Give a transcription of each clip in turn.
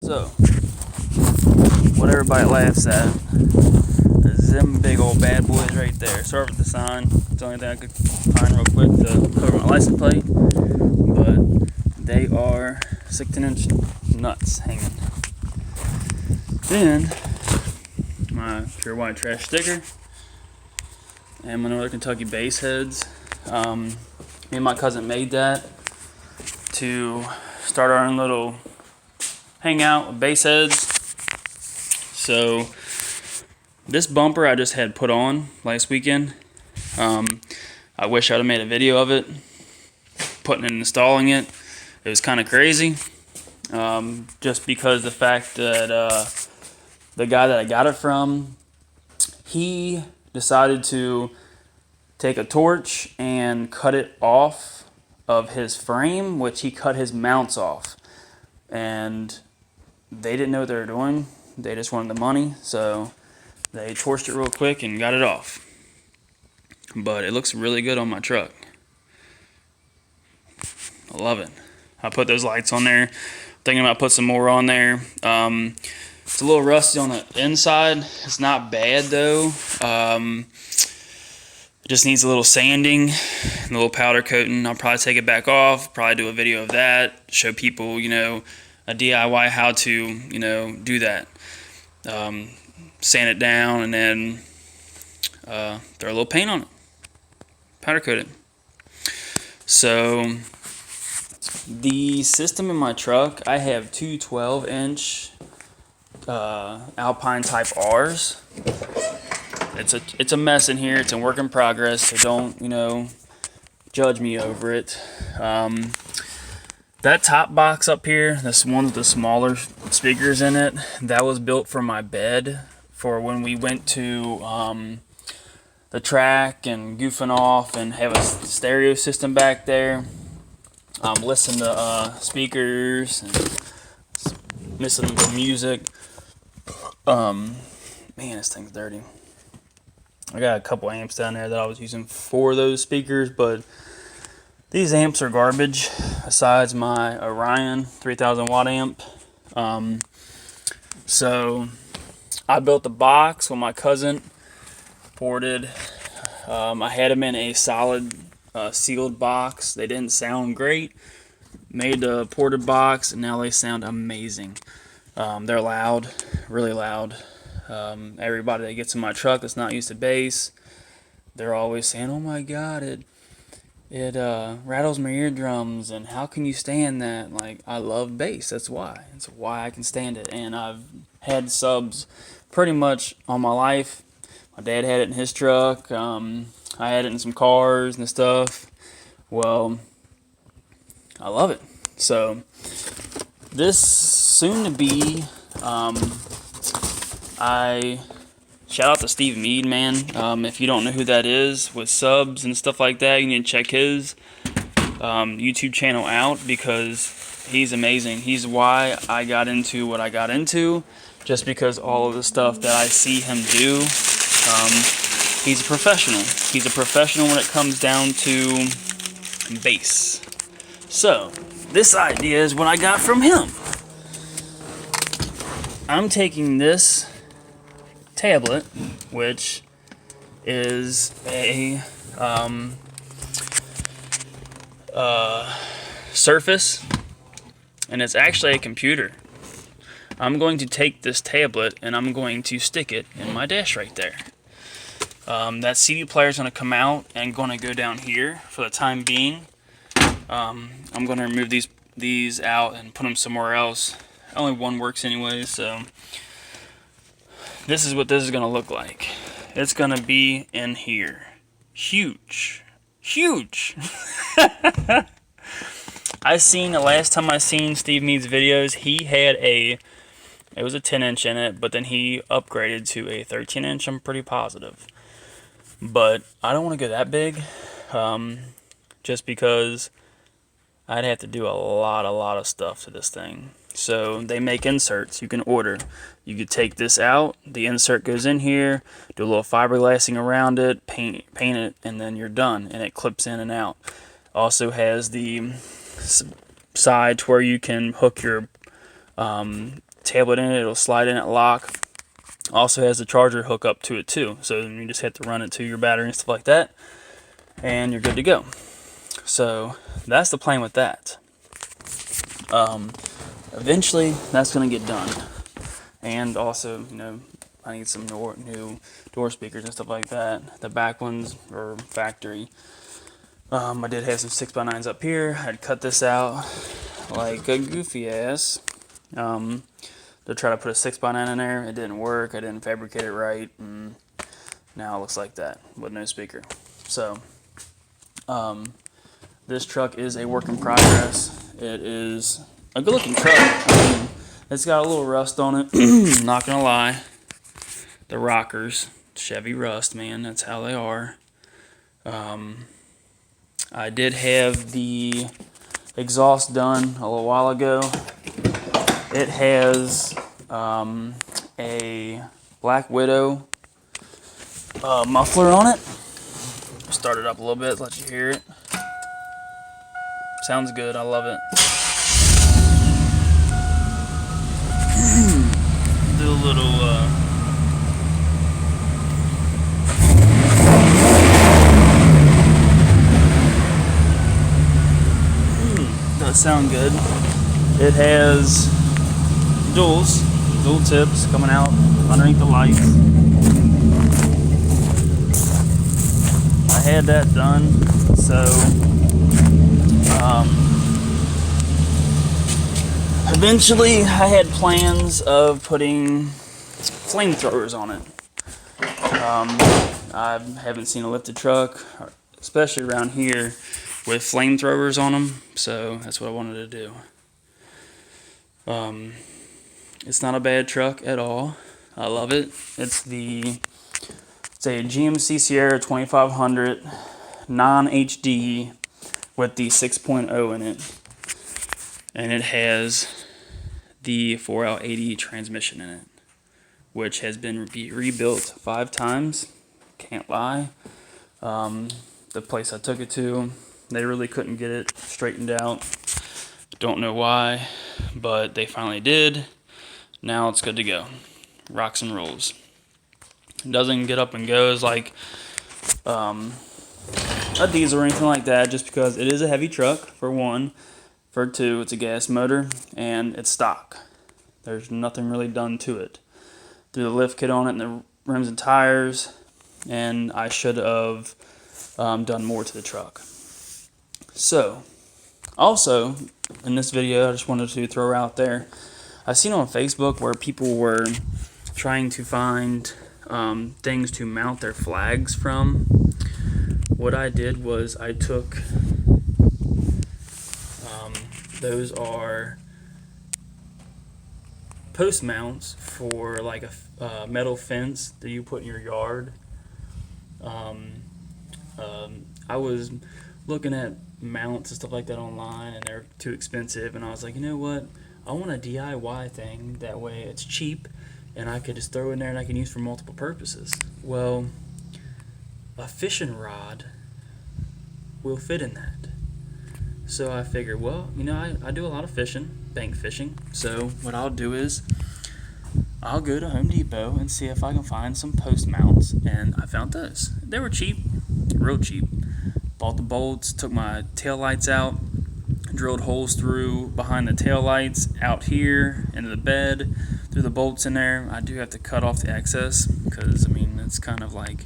So, what everybody laughs at is them big old bad boys right there. Sorry for the sign. It's the only thing I could find real quick to cover my license plate. But they are 16-inch nuts hanging. Then, my pure white trash sticker and my Northern Kentucky base heads. Me and my cousin made that to start our own little hangout with base heads. So this bumper I just had put on last weekend. I wish I'd have made a video of it, putting and installing it. It was kind of crazy, just because the fact that the guy that I got it from, he decided to take a torch and cut it off of his frame, which he cut his mounts off. And they didn't know what they were doing. They just wanted the money, so they torched it real quick and got it off. But it looks really good on my truck. I love it. I put those lights on there. Thinking about putting some more on there. It's a little rusty on the inside. It's not bad though. It just needs a little sanding and a little powder coating. I'll probably take it back off, probably do a video of that, show people, a DIY how to, do that. Sand it down and then throw a little paint on it, powder coat it. So the system in my truck, I have two 12-inch Alpine Type R's. It's a mess in here. It's a work in progress, so don't judge me over it. That top box up here, this one with the smaller speakers in it, that was built for my bed for when we went to the track and goofing off and have a stereo system back there. Listen to speakers and listen to music. Man, this thing's dirty. I got a couple amps down there that I was using for those speakers, but these amps are garbage, besides my Orion 3000 watt amp. So I built the box when my cousin ported. I had them in a solid sealed box. They didn't sound great. Made the ported box, and now they sound amazing. They're loud, really loud. Everybody that gets in my truck that's not used to bass, they're always saying, "Oh my God, it rattles my eardrums, and how can you stand that?" Like, I love bass. That's why. That's why I can stand it. And I've had subs pretty much all my life. My dad had it in his truck. I had it in some cars and stuff. Well, I love it. So this soon to be, I shout out to Steve Mead, man. If you don't know who that is with subs and stuff like that, you need to check his YouTube channel out, because he's amazing. He's why I got into what I got into, just because all of the stuff that I see him do. He's a professional. He's a professional when it comes down to bass. So this idea is what I got from him. I'm taking this tablet, which is a Surface, and it's actually a computer. I'm going to take this tablet and I'm going to stick it in my dash right there. That CD player is going to come out and going to go down here for the time being. I'm going to remove these out and put them somewhere else. Only one works anyway, so this is what this is going to look like. It's going to be in here. Huge. The last time I seen Steve Mead's videos, he had it was a 10-inch in it, but then he upgraded to a 13-inch, I'm pretty positive. But I don't want to go that big, just because I'd have to do a lot of stuff to this thing. So they make inserts you can order. You could take this out, the insert goes in here, do a little fiberglassing around it, paint it, and then you're done, and it clips in and out. Also has the side to where you can hook your tablet in it, it'll slide in at lock. Also has the charger hook up to it too, so you just have to run it to your battery and stuff like that, and you're good to go. So that's the plan with that. Eventually that's going to get done, and also, you know, I need some new door speakers and stuff like that. The back ones are factory. I did have some 6x9s up here. I'd cut this out like a goofy ass to try to put a 6x9 in there. It didn't work. I didn't fabricate it right, and now it looks like that with no speaker. So this truck is a work in progress. It is a good looking truck. I mean, it's got a little rust on it. Not gonna lie. The rockers, Chevy rust, man, that's how they are. I did have the exhaust done a little while ago. It has a Black Widow muffler on it. Start it up a little bit, let you hear it. Sounds good, I love it. Do a little does sound good. It has dual tips coming out underneath the lights. I had that done, so eventually I had plans of putting flamethrowers on it. I haven't seen a lifted truck, especially around here, with flamethrowers on them, so that's what I wanted to do. It's not a bad truck at all. I love it. It's a GMC Sierra 2500 non-HD with the 6.0 in it, and it has the 4L80 transmission in it, which has been rebuilt 5 times. Can't lie. The place I took it to, they really couldn't get it straightened out. Don't know why, but they finally did. Now it's good to go. Rocks and rolls. It doesn't get up and goes like a diesel or anything like that, just because it is a heavy truck, for one. For two, it's a gas motor, and it's stock. There's nothing really done to it. Threw the lift kit on it and the rims and tires, and I should have done more to the truck. So, also, in this video, I just wanted to throw out there, I've seen on Facebook where people were trying to find things to mount their flags from. What I did was I took, those are post mounts for like a metal fence that you put in your yard. I was looking at mounts and stuff like that online, and they're too expensive, and I was like, you know what, I want a DIY thing, that way it's cheap and I could just throw in there and I can use for multiple purposes. Well, a fishing rod will fit in that. So I figured, well, you know, I do a lot of fishing, bank fishing, so what I'll do is I'll go to Home Depot and see if I can find some post mounts, and I found those. They were cheap, real cheap. Bought the bolts, took my tail lights out, drilled holes through behind the tail lights, out here, into the bed, threw the bolts in there. I do have to cut off the excess, because, I mean, it's kind of like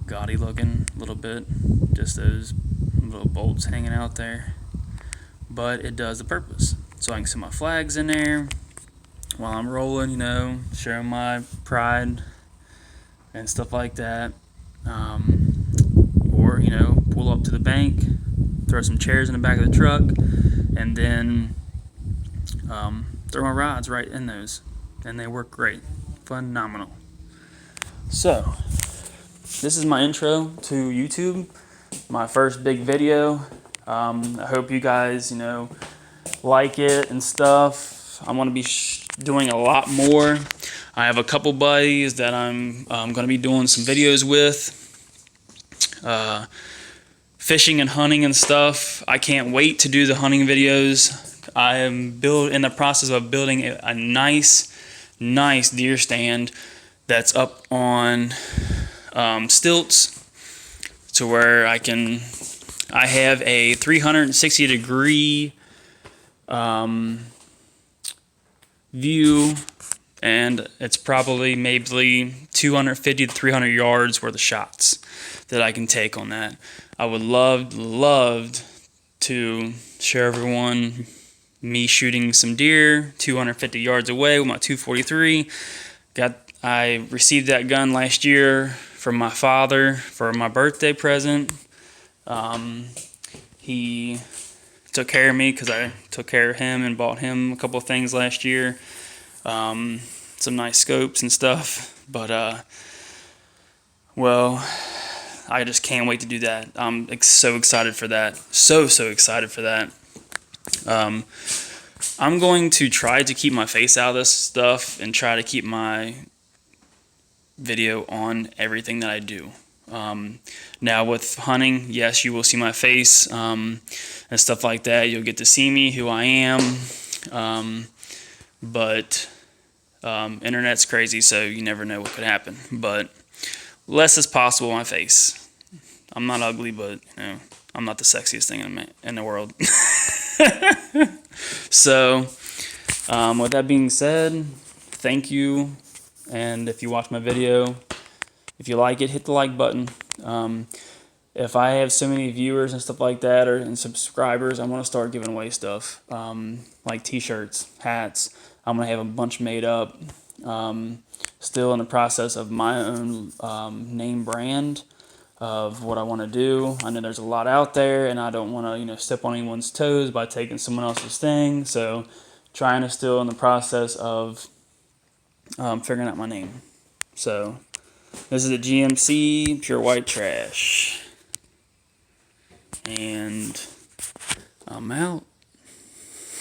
gaudy looking a little bit, just those little bolts hanging out there. But it does the purpose. So I can set my flags in there while I'm rolling, you know, showing my pride and stuff like that. Or, you know, pull up to the bank, throw some chairs in the back of the truck, and then throw my rods right in those. And they work great. Phenomenal. So, this is my intro to YouTube, my first big video. I hope you guys, you know, like it and stuff. I'm going to be doing a lot more. I have a couple buddies that I'm going to be doing some videos with. Fishing and hunting and stuff. I can't wait to do the hunting videos. I am in the process of building a nice deer stand that's up on stilts, to where I have a 360 degree view, and it's probably maybe 250 to 300 yards worth of shots that I can take on that. I would love to show everyone me shooting some deer 250 yards away with my 243. I received that gun last year from my father for my birthday present. He took care of me because I took care of him and bought him a couple of things last year. Some nice scopes and stuff. But, well, I just can't wait to do that. I'm so excited for that. So excited for that. I'm going to try to keep my face out of this stuff and try to keep my video on everything that I do. Now with hunting, yes, you will see my face and stuff like that. You'll get to see me, who I am. But internet's crazy, so you never know what could happen. But less is possible on my face. I'm not ugly, but I'm not the sexiest thing in the world. So, with that being said, thank you. And if you watch my video, if you like it, hit the like button. If I have so many viewers and stuff like that, and subscribers, I'm going to start giving away stuff, like t-shirts, hats. I'm going to have a bunch made up. Still in the process of my own name brand of what I want to do. I know there's a lot out there, and I don't want to step on anyone's toes by taking someone else's thing. So trying to still in the process of figuring out my name. So this is a GMC Pure White Trash, and I'm out.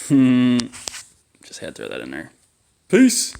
Just had to throw that in there. Peace.